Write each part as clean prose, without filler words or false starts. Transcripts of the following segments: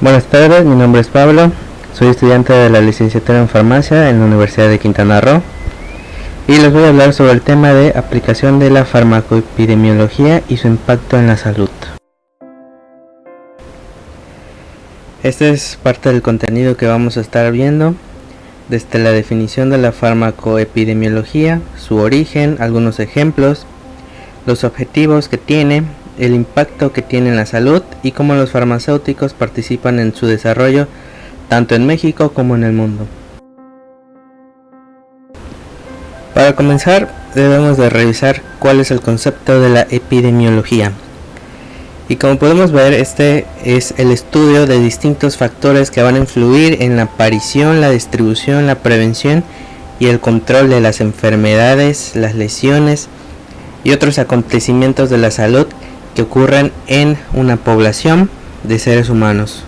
Buenas tardes, mi nombre es Pablo, soy estudiante de la licenciatura en farmacia en la Universidad de Quintana Roo y les voy a hablar sobre el tema de aplicación de la farmacoepidemiología y su impacto en la salud. Este es parte del contenido que vamos a estar viendo, desde la definición de la farmacoepidemiología, su origen, algunos ejemplos, los objetivos que tiene, el impacto que tiene en la salud y cómo los farmacéuticos participan en su desarrollo tanto en México como en el mundo. Para comenzar, debemos de revisar cuál es el concepto de la epidemiología. Y como podemos ver, este es el estudio de distintos factores que van a influir en la aparición, la distribución, la prevención y el control de las enfermedades, las lesiones y otros acontecimientos de la salud que ocurren en una población de seres humanos.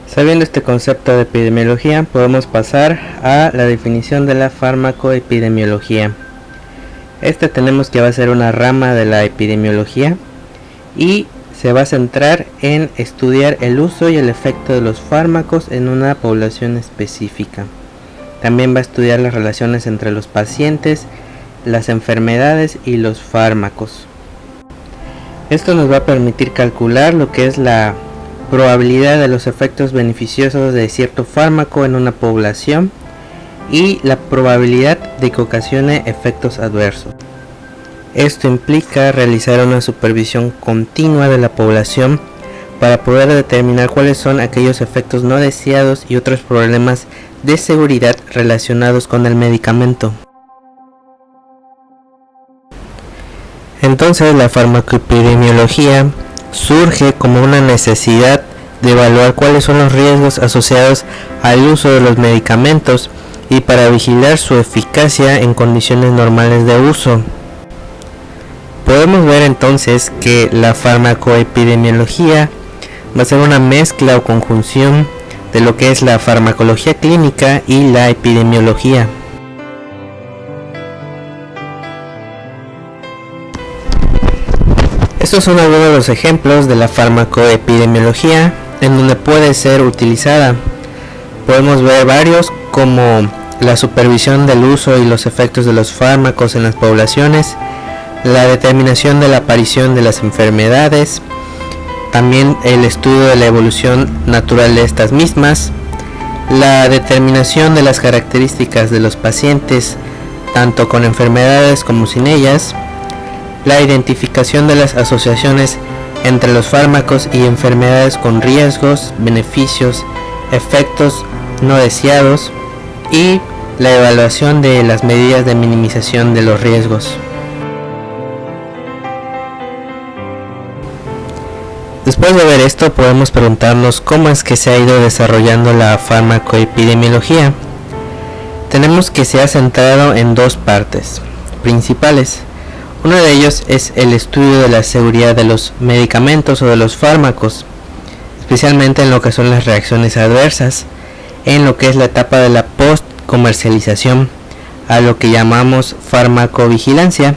Sabiendo este concepto de epidemiología, podemos pasar a la definición de la farmacoepidemiología. Tenemos que va a ser una rama de la epidemiología y se va a centrar en estudiar el uso y el efecto de los fármacos en una población específica. También va a estudiar las relaciones entre los pacientes, las enfermedades y los fármacos. Esto nos va a permitir calcular lo que es la probabilidad de los efectos beneficiosos de cierto fármaco en una población y la probabilidad de que ocasione efectos adversos. Esto implica realizar una supervisión continua de la población para poder determinar cuáles son aquellos efectos no deseados y otros problemas de seguridad relacionados con el medicamento. Entonces, la farmacoepidemiología surge como una necesidad de evaluar cuáles son los riesgos asociados al uso de los medicamentos y para vigilar su eficacia en condiciones normales de uso. Podemos ver entonces que la farmacoepidemiología va a ser una mezcla o conjunción de lo que es la farmacología clínica y la epidemiología. Estos son algunos de los ejemplos de la farmacoepidemiología en donde puede ser utilizada. Podemos ver varios como la supervisión del uso y los efectos de los fármacos en las poblaciones, la determinación de la aparición de las enfermedades, también el estudio de la evolución natural de estas mismas, la determinación de las características de los pacientes, tanto con enfermedades como sin ellas, la identificación de las asociaciones entre los fármacos y enfermedades con riesgos, beneficios, efectos no deseados y la evaluación de las medidas de minimización de los riesgos. Después de ver esto, podemos preguntarnos cómo es que se ha ido desarrollando la farmacoepidemiología. Tenemos que se ha centrado en dos partes principales. Uno de ellos es el estudio de la seguridad de los medicamentos o de los fármacos, especialmente en lo que son las reacciones adversas, en lo que es la etapa de la post-comercialización, a lo que llamamos farmacovigilancia,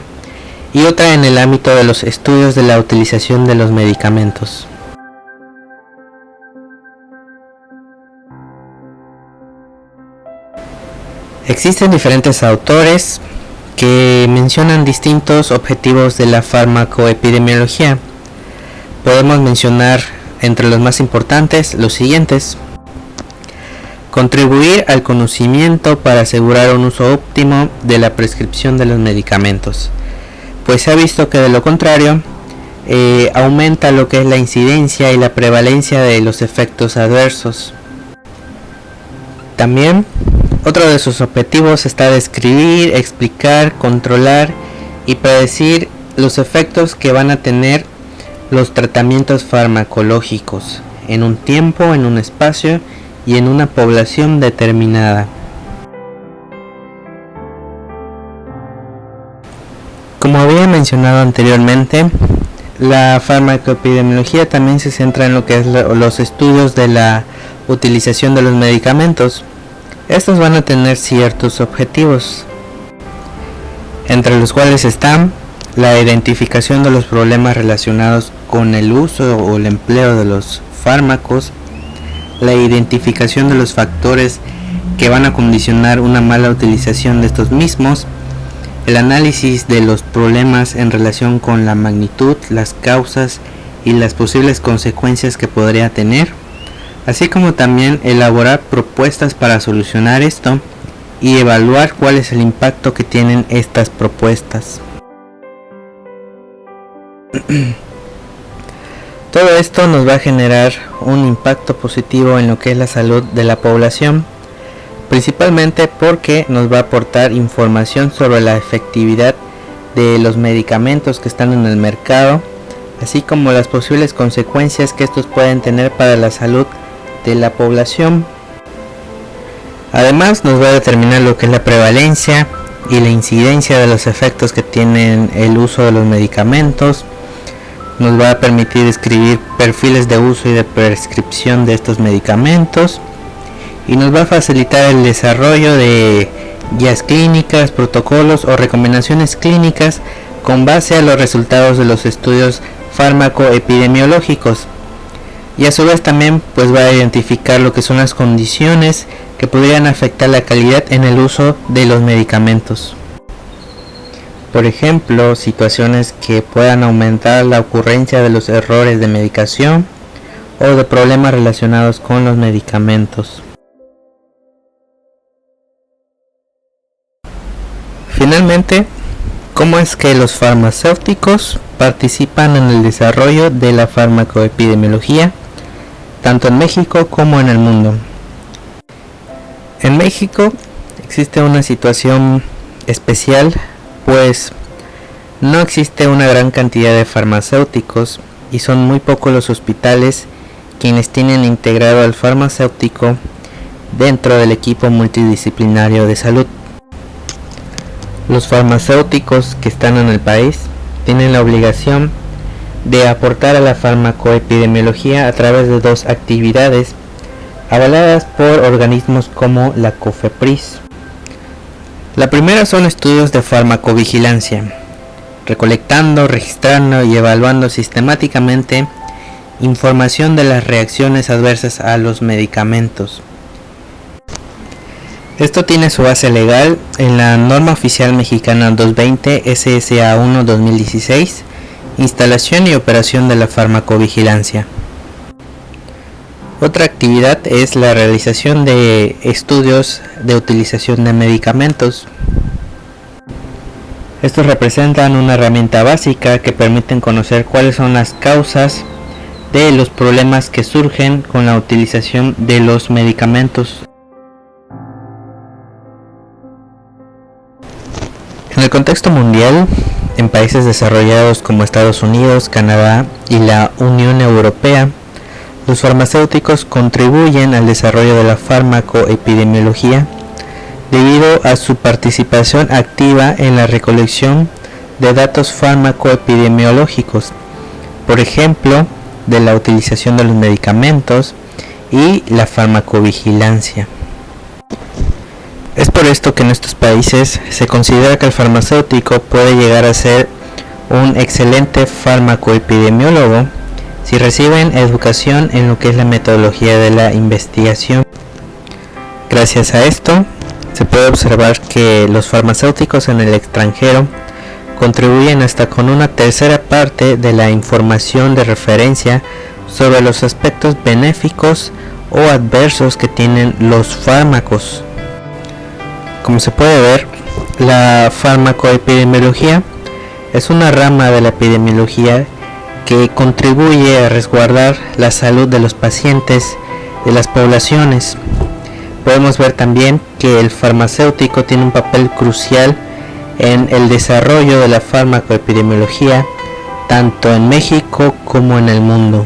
y otra en el ámbito de los estudios de la utilización de los medicamentos. Existen diferentes autores que mencionan distintos objetivos de la farmacoepidemiología. Podemos mencionar entre los más importantes los siguientes: contribuir al conocimiento para asegurar un uso óptimo de la prescripción de los medicamentos, pues se ha visto que de lo contrario aumenta lo que es la incidencia y la prevalencia de los efectos adversos. También otro de sus objetivos está describir, explicar, controlar y predecir los efectos que van a tener los tratamientos farmacológicos en un tiempo, en un espacio y en una población determinada. Como había mencionado anteriormente, la farmacoepidemiología también se centra en lo que es los estudios de la utilización de los medicamentos. Estos van a tener ciertos objetivos, entre los cuales están la identificación de los problemas relacionados con el uso o el empleo de los fármacos, la identificación de los factores que van a condicionar una mala utilización de estos mismos, el análisis de los problemas en relación con la magnitud, las causas y las posibles consecuencias que podría tener, así como también elaborar propuestas para solucionar esto y evaluar cuál es el impacto que tienen estas propuestas. Todo esto nos va a generar un impacto positivo en lo que es la salud de la población, principalmente porque nos va a aportar información sobre la efectividad de los medicamentos que están en el mercado, así como las posibles consecuencias que estos pueden tener para la salud de la población. Además, nos va a determinar lo que es la prevalencia y la incidencia de los efectos que tienen el uso de los medicamentos. Nos va a permitir escribir perfiles de uso y de prescripción de estos medicamentos, y nos va a facilitar el desarrollo de guías clínicas, protocolos o recomendaciones clínicas con base a los resultados de los estudios fármaco-epidemiológicos, y a su vez también pues va a identificar lo que son las condiciones que podrían afectar la calidad en el uso de los medicamentos. Por ejemplo, situaciones que puedan aumentar la ocurrencia de los errores de medicación o de problemas relacionados con los medicamentos. Finalmente, ¿cómo es que los farmacéuticos participan en el desarrollo de la farmacoepidemiología, tanto en México como en el mundo? En México existe una situación especial, pues no existe una gran cantidad de farmacéuticos y son muy pocos los hospitales quienes tienen integrado al farmacéutico dentro del equipo multidisciplinario de salud. Los farmacéuticos que están en el país tienen la obligación de aportar a la farmacoepidemiología a través de dos actividades avaladas por organismos como la COFEPRIS. La primera son estudios de farmacovigilancia, recolectando, registrando y evaluando sistemáticamente información de las reacciones adversas a los medicamentos. Esto tiene su base legal en la Norma Oficial Mexicana 220 SSA1 2016, instalación y operación de la farmacovigilancia. Otra actividad es la realización de estudios de utilización de medicamentos. Estos representan una herramienta básica que permiten conocer cuáles son las causas de los problemas que surgen con la utilización de los medicamentos. En el contexto mundial, en países desarrollados como Estados Unidos, Canadá y la Unión Europea, los farmacéuticos contribuyen al desarrollo de la farmacoepidemiología debido a su participación activa en la recolección de datos farmacoepidemiológicos, por ejemplo, de la utilización de los medicamentos y la farmacovigilancia. Es por esto que en estos países se considera que el farmacéutico puede llegar a ser un excelente farmacoepidemiólogo si reciben educación en lo que es la metodología de la investigación. Gracias a esto, se puede observar que los farmacéuticos en el extranjero contribuyen hasta con una tercera parte de la información de referencia sobre los aspectos benéficos o adversos que tienen los fármacos. Como se puede ver, la farmacoepidemiología es una rama de la epidemiología que contribuye a resguardar la salud de los pacientes de las poblaciones. Podemos ver también que el farmacéutico tiene un papel crucial en el desarrollo de la farmacoepidemiología tanto en México como en el mundo.